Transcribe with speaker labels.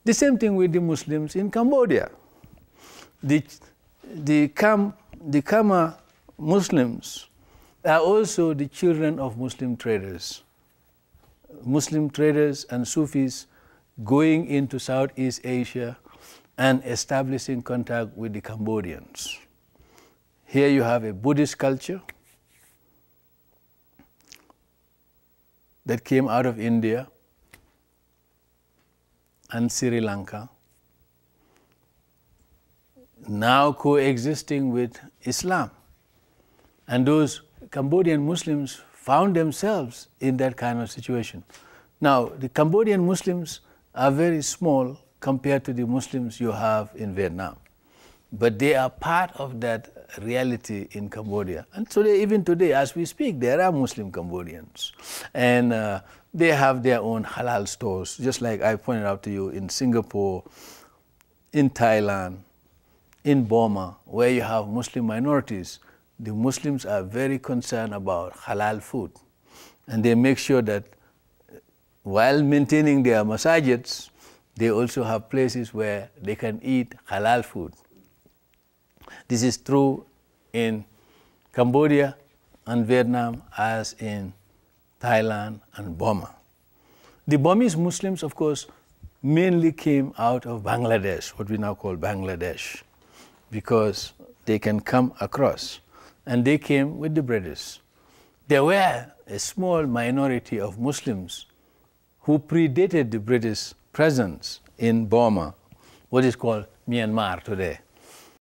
Speaker 1: The same thing with the Muslims in Cambodia. The Khmer Muslims are also the children of Muslim traders. Muslim traders and Sufis going into Southeast Asia and establishing contact with the Cambodians. Here you have a Buddhist culture that came out of India and Sri Lanka, now coexisting with Islam. And those Cambodian Muslims found themselves in that kind of situation. Now, the Cambodian Muslims are very small compared to the Muslims you have in Vietnam. But they are part of that reality in Cambodia. And so even today, as we speak, there are Muslim Cambodians. And they have their own halal stores, just like I pointed out to you in Singapore, in Thailand, in Burma, where you have Muslim minorities. The Muslims are very concerned about halal food. And they make sure that while maintaining their masajids, they also have places where they can eat halal food. This is true in Cambodia and Vietnam as in Thailand and Burma. The Burmese Muslims, of course, mainly came out of Bangladesh, what we now call Bangladesh, because they can come across. And they came with the British. There were a small minority of Muslims who predated the British presence in Burma, what is called Myanmar today.